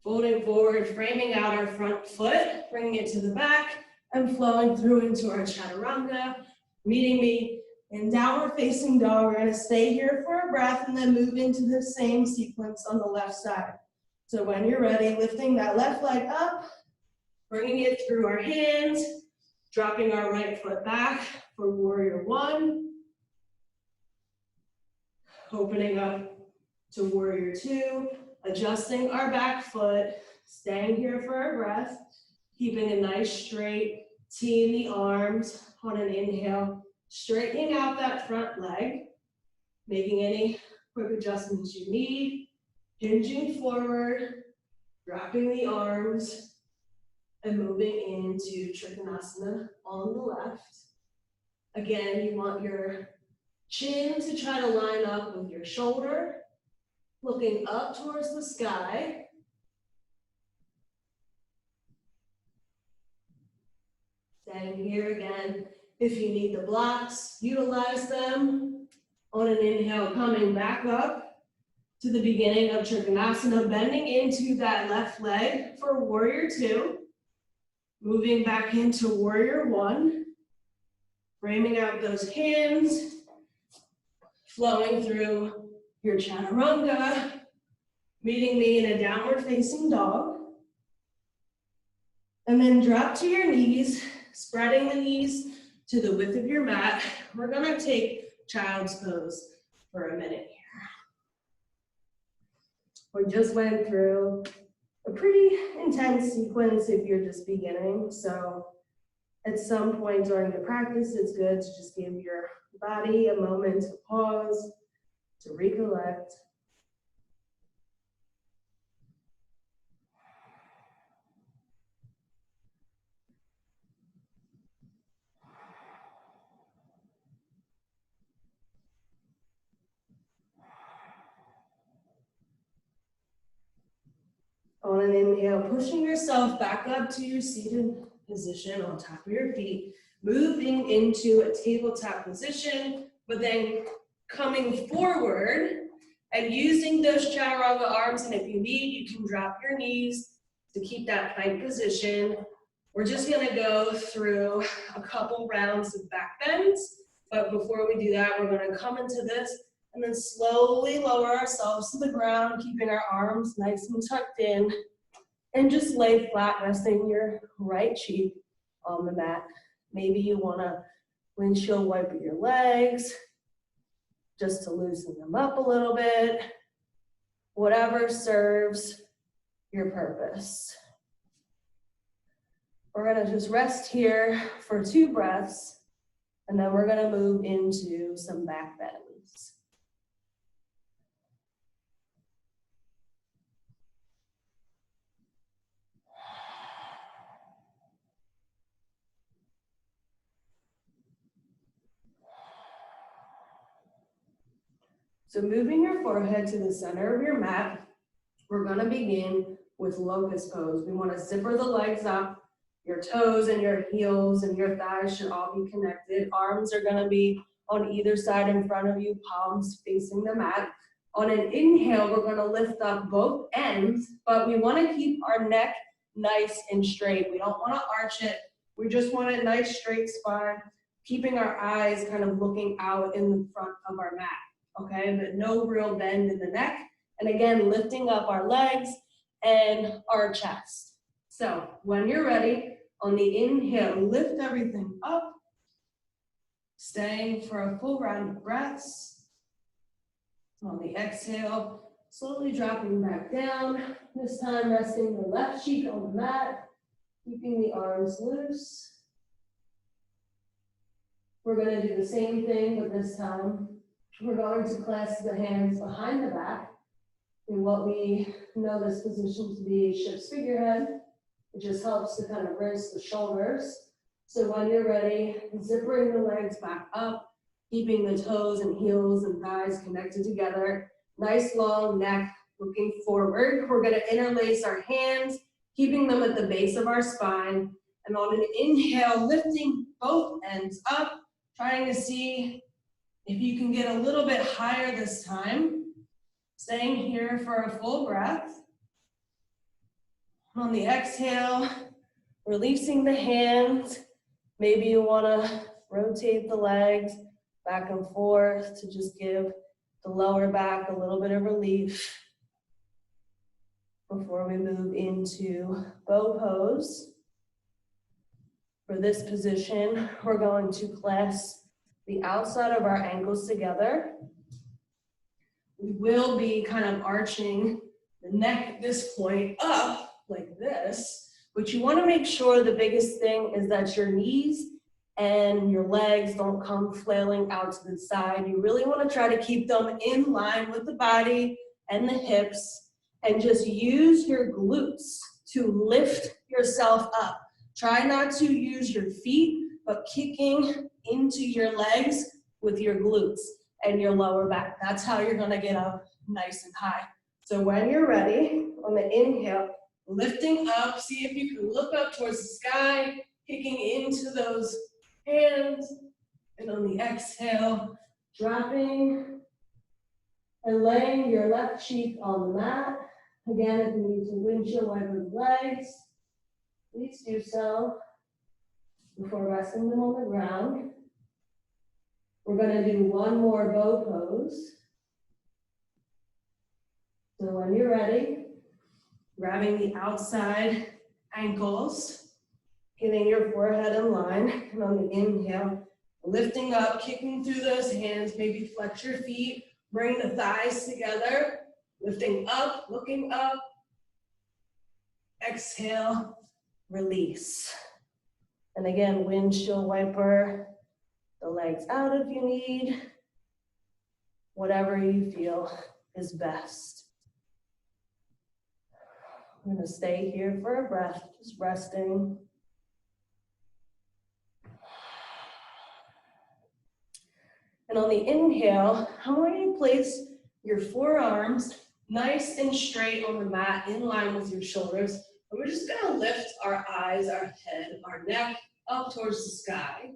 A: folding forward, framing out our front foot, bringing it to the back, and flowing through into our chaturanga. Meeting me in downward facing dog. We're gonna stay here for a breath and then move into the same sequence on the left side. So when you're ready, lifting that left leg up, bringing it through our hands, dropping our right foot back for warrior one. Opening up to warrior two, adjusting our back foot, staying here for our breath, keeping a nice straight T in the arms on an inhale, straightening out that front leg, making any quick adjustments you need, hinging forward, dropping the arms, and moving into Trikonasana on the left. Again, you want your chin to try to line up with your shoulder, looking up towards the sky. Staying here again. If you need the blocks, utilize them. On an inhale, coming back up to the beginning of Trikonasana, bending into that left leg for warrior two. Moving back into warrior one. Framing out those hands. Flowing through your chaturanga, meeting me in a downward facing dog. And then drop to your knees, spreading the knees to the width of your mat. We're gonna take child's pose for a minute here. We just went through a pretty intense sequence if you're just beginning. So at some point during the practice, it's good to just give your body a moment to pause, to recollect. On an inhale, pushing yourself back up to your seated position on top of your feet, moving into a tabletop position, but then coming forward and using those chaturanga arms. And if you need, you can drop your knees to keep that plank position. We're just gonna go through a couple rounds of back bends, but before we do that, we're gonna come into this and then slowly lower ourselves to the ground, keeping our arms nice and tucked in, and just lay flat, resting your right cheek on the mat. Maybe you wanna windshield wipe your legs, just to loosen them up a little bit, whatever serves your purpose. We're gonna just rest here for 2 breaths, and then we're gonna move into some back bends. So moving your forehead to the center of your mat, we're gonna begin with locust pose. We wanna zipper the legs up. Your toes and your heels and your thighs should all be connected. Arms are gonna be on either side in front of you, palms facing the mat. On an inhale, we're gonna lift up both ends, but we wanna keep our neck nice and straight. We don't wanna arch it. We just want a nice straight spine, keeping our eyes kind of looking out in the front of our mat, okay? But no real bend in the neck. And again, lifting up our legs and our chest. So when you're ready, on the inhale, lift everything up, staying for a full round of breaths. On the exhale, slowly dropping back down, this time resting the left cheek on the mat, keeping the arms loose. We're going to do the same thing, but this time we're going to clasp the hands behind the back in what we know this position to be ship's figurehead. It just helps to kind of rinse the shoulders. So when you're ready, zippering the legs back up, keeping the toes and heels and thighs connected together. Nice long neck looking forward. We're gonna interlace our hands, keeping them at the base of our spine. And on an inhale, lifting both ends up, trying to see if you can get a little bit higher this time. Staying here for a full breath. On the exhale, releasing the hands. Maybe you want to rotate the legs back and forth to just give the lower back a little bit of relief before we move into bow pose. For this position, we're going to clasp the outside of our ankles together. We will be kind of arching the neck at this point up like this, but you want to make sure the biggest thing is that your knees and your legs don't come flailing out to the side. You really want to try to keep them in line with the body and the hips, and just use your glutes to lift yourself up. Try not to use your feet, but kicking into your legs with your glutes and your lower back. That's how you're going to get up nice and high. So when you're ready, on the inhale, lifting up, see if you can look up towards the sky, kicking into those hands. And on the exhale, dropping and laying your left cheek on the mat. Again, if you need to windshield wiper the legs, please do so before resting them on the ground. We're going to do one more bow pose. So when you're ready, grabbing the outside ankles, getting your forehead in line, and on the inhale, lifting up, kicking through those hands, maybe flex your feet, bring the thighs together, lifting up, looking up, exhale, release. And again, windshield wiper the legs out if you need, whatever you feel is best. I'm going to stay here for a breath, just resting. And on the inhale, I want you to place your forearms nice and straight on the mat, in line with your shoulders. And we're just going to lift our eyes, our head, our neck up towards the sky,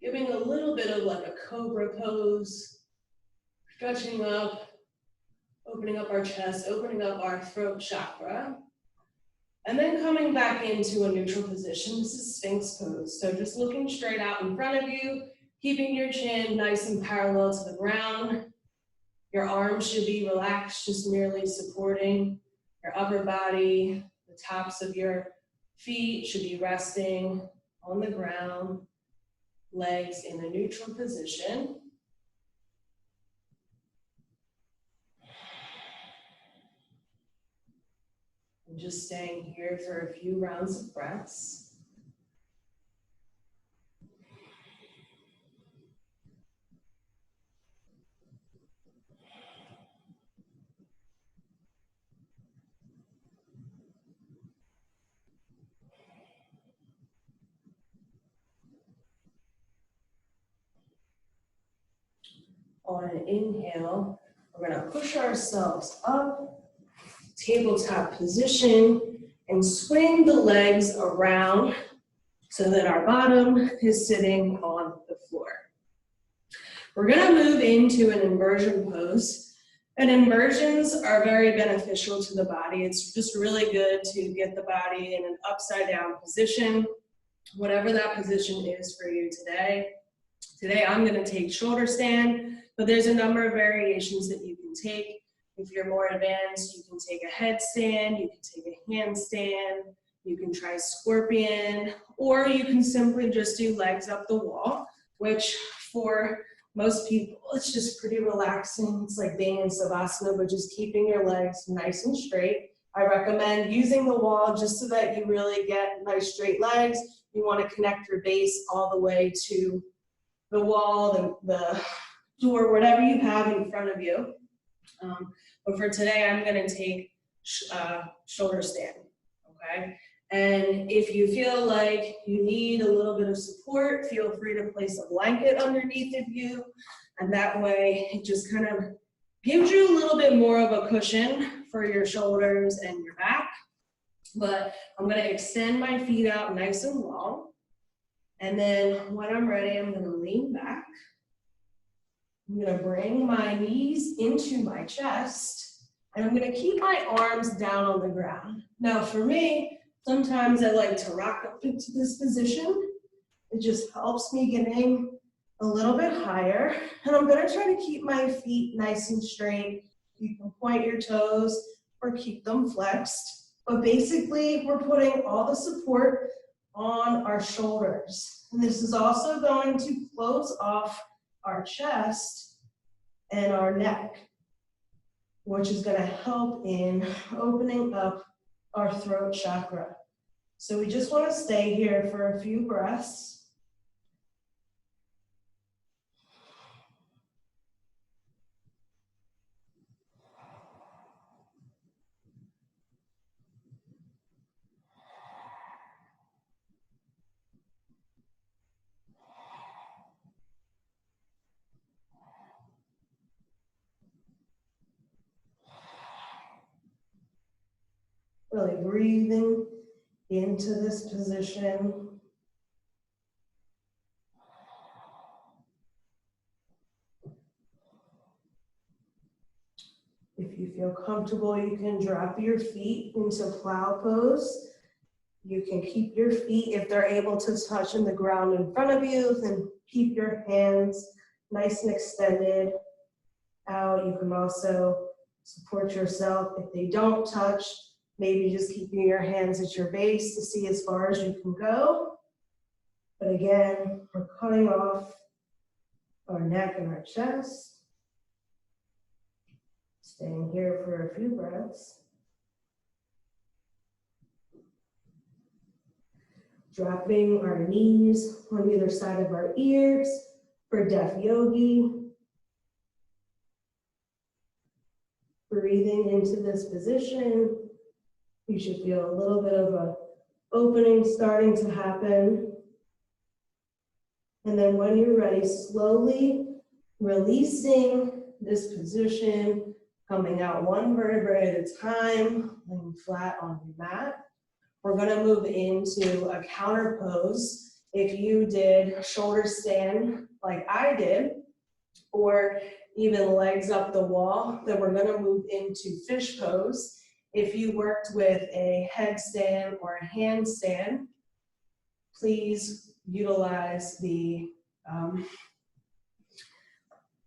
A: giving a little bit of like a cobra pose, stretching up, opening up our chest, opening up our throat chakra, and then coming back into a neutral position. This is Sphinx pose. So just looking straight out in front of you, keeping your chin nice and parallel to the ground. Your arms should be relaxed, just merely supporting your upper body. The tops of your feet should be resting on the ground, legs in a neutral position. And just staying here for a few rounds of breaths. On an inhale, We're gonna push ourselves up, tabletop position, and swing the legs around so that our bottom is sitting on the floor. We're gonna move into an inversion pose. And inversions are very beneficial to the body. It's just really good to get the body in an upside down position, whatever that position is for you today. Today I'm gonna take shoulder stand, but there's a number of variations that you can take. If you're more advanced, you can take a headstand, you can take a handstand, you can try scorpion, or you can simply just do legs up the wall, which for most people, it's just pretty relaxing. It's like being in savasana, but just keeping your legs nice and straight. I recommend using the wall just so that you really get nice straight legs. You want to connect your base all the way to the wall, the door, whatever you have in front of you. But for today, I'm going to take shoulder stand, okay? And if you feel like you need a little bit of support, feel free to place a blanket underneath of you, and that way it just kind of gives you a little bit more of a cushion for your shoulders and your back. But I'm going to extend my feet out nice and long, and then when I'm ready, I'm going to lean back. I'm going to bring my knees into my chest, and I'm going to keep my arms down on the ground. Now for me, sometimes I like to rock up into this position. It just helps me getting a little bit higher. And I'm going to try to keep my feet nice and straight. You can point your toes or keep them flexed. But basically, we're putting all the support on our shoulders. And this is also going to close off our chest and our neck, which is going to help in opening up our throat chakra. So we just want to stay here for a few breaths. Really breathing into this position. If you feel comfortable, you can drop your feet into plow pose. You can keep your feet, if they're able to touch in the ground in front of you, then keep your hands nice and extended out. You can also support yourself. If they don't touch, maybe just keeping your hands at your base to see as far as you can go. But again, we're cutting off our neck and our chest. Staying here for a few breaths. Dropping our knees on either side of our ears for deaf yogi. Breathing into this position. You should feel a little bit of an opening starting to happen. And then when you're ready, slowly releasing this position, coming out one vertebrae at a time, laying flat on your mat. We're going to move into a counter pose. If you did shoulder stand like I did, or even legs up the wall, then we're going to move into fish pose. If you worked with a headstand or a handstand, please utilize the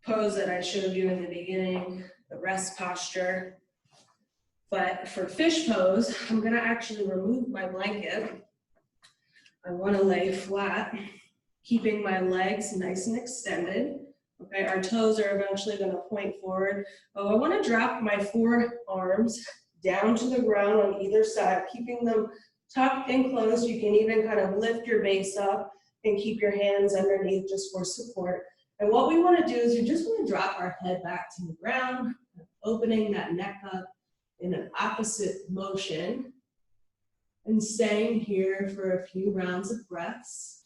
A: pose that I showed you in the beginning, the rest posture. But for fish pose, I'm going to actually remove my blanket. I want to lay flat, keeping my legs nice and extended. Okay, our toes are eventually going to point forward. Oh, I want to drop my forearms down to the ground on either side, keeping them tucked and closed. You can even kind of lift your base up and keep your hands underneath just for support. And what we want to do is you just want to drop our head back to the ground, opening that neck up in an opposite motion, and staying here for a few rounds of breaths.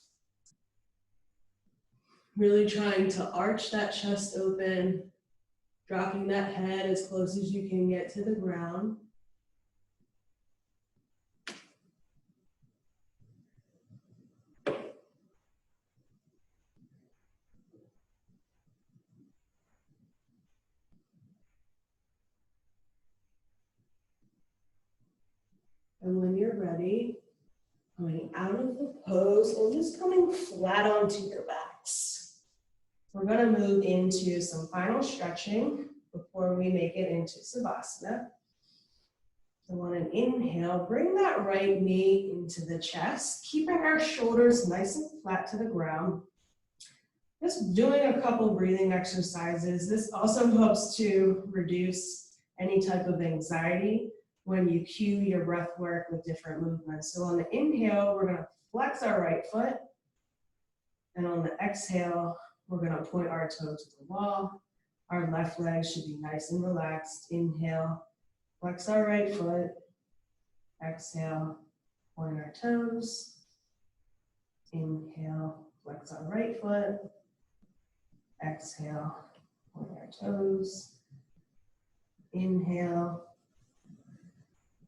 A: Really trying to arch that chest open Dropping that head as close as you can get to the ground. And when you're ready, coming out of the pose and just coming flat onto your backs. We're going to move into some final stretching before we make it into Savasana. So on an inhale, bring that right knee into the chest, keeping our shoulders nice and flat to the ground. Just doing a couple breathing exercises. This also helps to reduce any type of anxiety when you cue your breath work with different movements. So on the inhale, we're going to flex our right foot. And on the exhale, we're going to point our toe to the wall. Our left leg should be nice and relaxed. Inhale, flex our right foot. Exhale, point our toes. Inhale, flex our right foot. Exhale, point our toes. Inhale.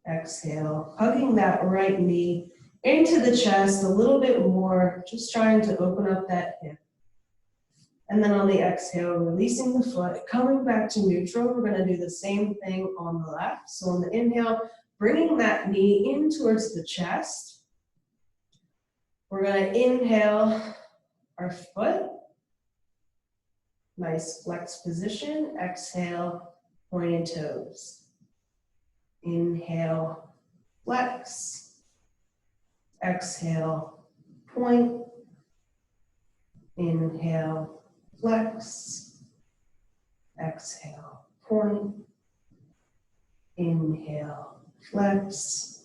A: Exhale, hugging that right knee into the chest a little bit more, just trying to open up that hip. And then on the exhale, releasing the foot, coming back to neutral. We're going to do the same thing on the left. So on the inhale, bringing that knee in towards the chest. We're going to inhale our foot. Nice flex position. Exhale, pointed toes. Inhale, flex. Exhale, point. Inhale, flex. Exhale, point. Inhale, flex.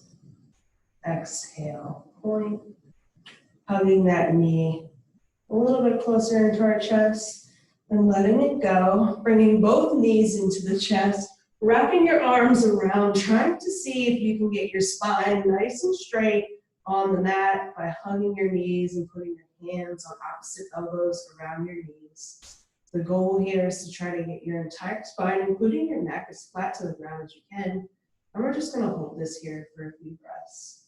A: Exhale, point. Hugging that knee a little bit closer into our chest and letting it go. Bringing both knees into the chest. Wrapping your arms around, trying to see if you can get your spine nice and straight on the mat by hugging your knees and putting your hands on opposite elbows around your knees. The goal here is to try to get your entire spine, including your neck, as flat to the ground as you can. And we're just going to hold this here for a few breaths.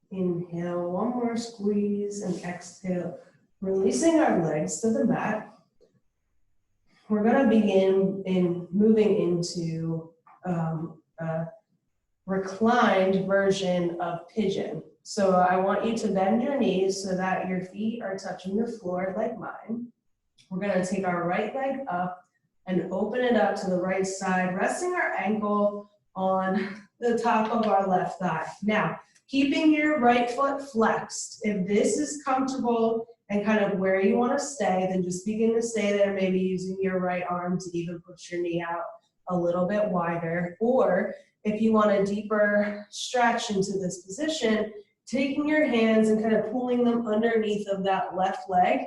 A: Inhale, one more squeeze, and exhale, releasing our legs to the mat. We're going to begin in moving into a reclined version of pigeon. So I want you to bend your knees so that your feet are touching the floor like mine. We're going to take our right leg up and open it up to the right side, resting our ankle on the top of our left thigh. Now, keeping your right foot flexed. If this is comfortable and kind of where you want to stay, then just begin to stay there, maybe using your right arm to even push your knee out a little bit wider. Or if you want a deeper stretch into this position, taking your hands and kind of pulling them underneath of that left leg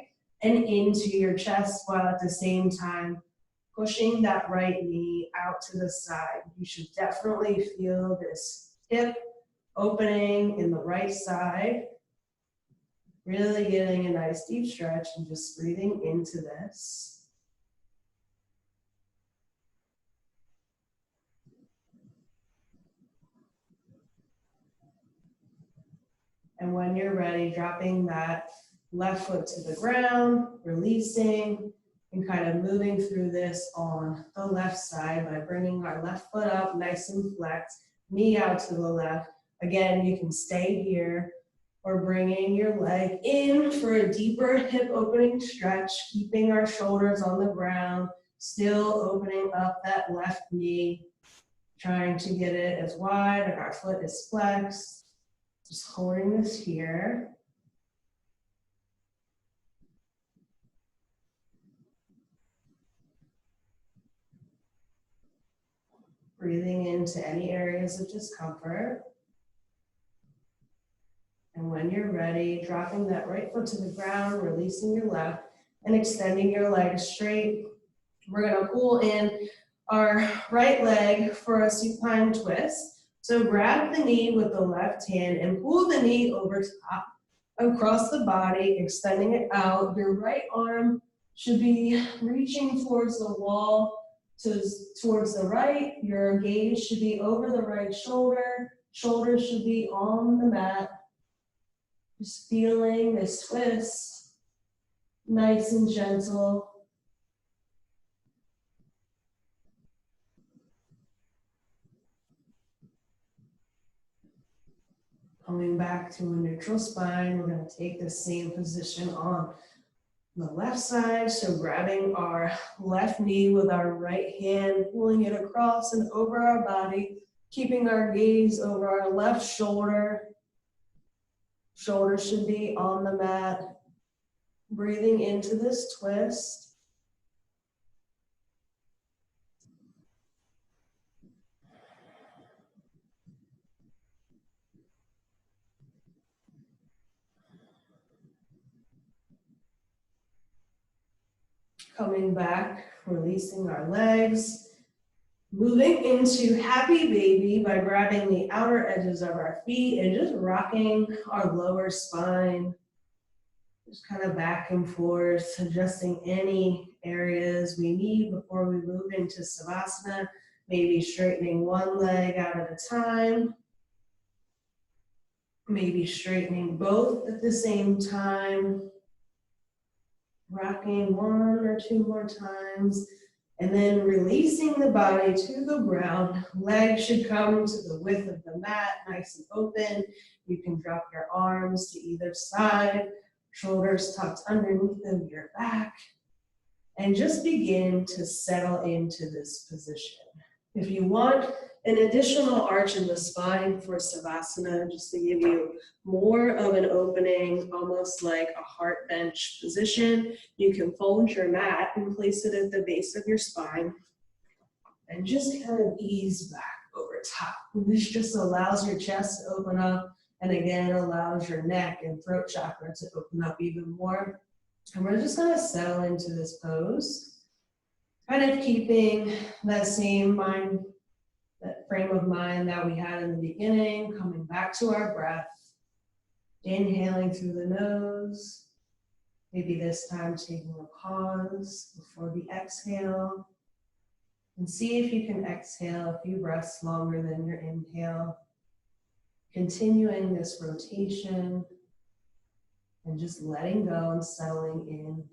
A: and into your chest while at the same time pushing that right knee out to the side. You should definitely feel this hip opening in the right side, really getting a nice deep stretch and just breathing into this. And when you're ready, dropping that left foot to the ground, releasing, and kind of moving through this on the left side by bringing our left foot up nice and flexed, knee out to the left. Again, you can stay here or bringing your leg in for a deeper hip opening stretch, keeping our shoulders on the ground, still opening up that left knee, trying to get it as wide and our foot is flexed. Just holding this here. Breathing into any areas of discomfort. And when you're ready, dropping that right foot to the ground, releasing your left, and extending your legs straight. We're gonna pull in our right leg for a supine twist. So grab the knee with the left hand and pull the knee over top, across the body, extending it out. Your right arm should be reaching towards the wall, towards the right. Your gaze should be over the right shoulder. Shoulders should be on the mat. Just feeling this twist, nice and gentle. Coming back to a neutral spine, we're going to take the same position on the left side. So grabbing our left knee with our right hand, pulling it across and over our body, keeping our gaze over our left shoulder. Shoulder should be on the mat. Breathing into this twist. Coming back, releasing our legs. Moving into happy baby by grabbing the outer edges of our feet and just rocking our lower spine. Just kind of back and forth, adjusting any areas we need before we move into Savasana. Maybe straightening one leg out at a time. Maybe straightening both at the same time. Rocking one or two more times. And then releasing the body to the ground. Legs should come to the width of the mat, nice and open. You can drop your arms to either side, shoulders tucked underneath of your back. And just begin to settle into this position. If you want an additional arch in the spine for Savasana, just to give you more of an opening, almost like a heart bench position, you can fold your mat and place it at the base of your spine and just kind of ease back over top. This just allows your chest to open up and again allows your neck and throat chakra to open up even more. And we're just gonna settle into this pose, kind of keeping that same mind, that frame of mind that we had in the beginning, coming back to our breath, inhaling through the nose, maybe this time taking a pause before the exhale, and see if you can exhale a few breaths longer than your inhale, continuing this rotation and just letting go and settling in.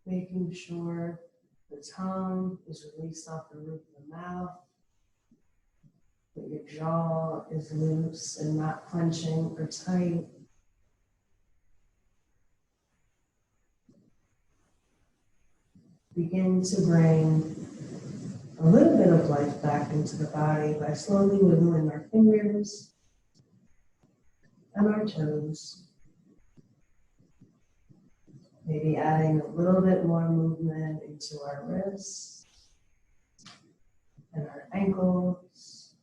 A: Making sure the tongue is released off the roof of the mouth, that your jaw is loose and not clenching or tight. Begin to bring a little bit of life back into the body by slowly wiggling our fingers and our toes. Maybe adding a little bit more movement into our wrists and our ankles.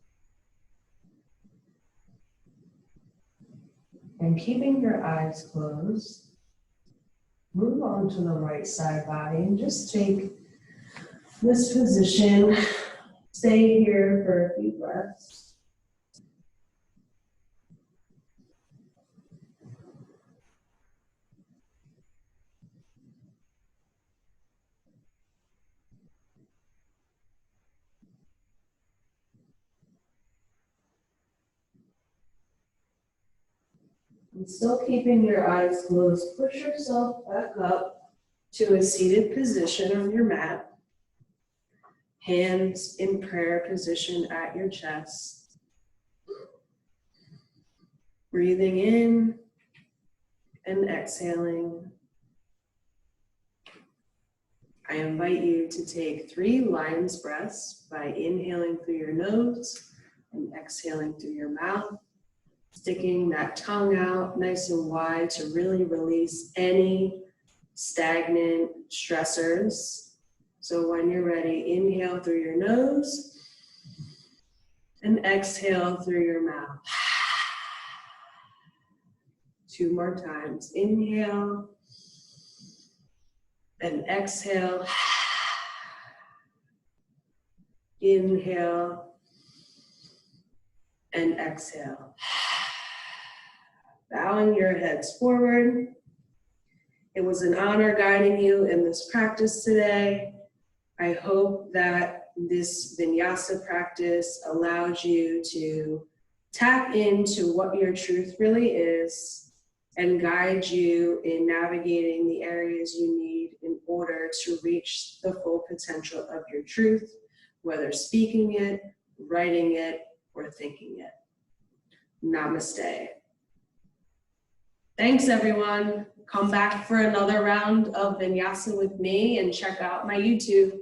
A: And keeping your eyes closed, move on to the right side body and just take this position. Stay here for a few breaths. And still keeping your eyes closed, push yourself back up to a seated position on your mat. Hands in prayer position at your chest. Breathing in and exhaling. I invite you to take 3 lion's breaths by inhaling through your nose and exhaling through your mouth, sticking that tongue out nice and wide to really release any stagnant stressors. So when you're ready, inhale through your nose and exhale through your mouth. 2 more times. Inhale and exhale. Inhale and exhale. Bowing your heads forward. It was an honor guiding you in this practice today. I hope that this vinyasa practice allowed you to tap into what your truth really is and guide you in navigating the areas you need in order to reach the full potential of your truth, whether speaking it, writing it, or thinking it. Namaste. Thanks, everyone. Come back for another round of vinyasa with me and check out my YouTube.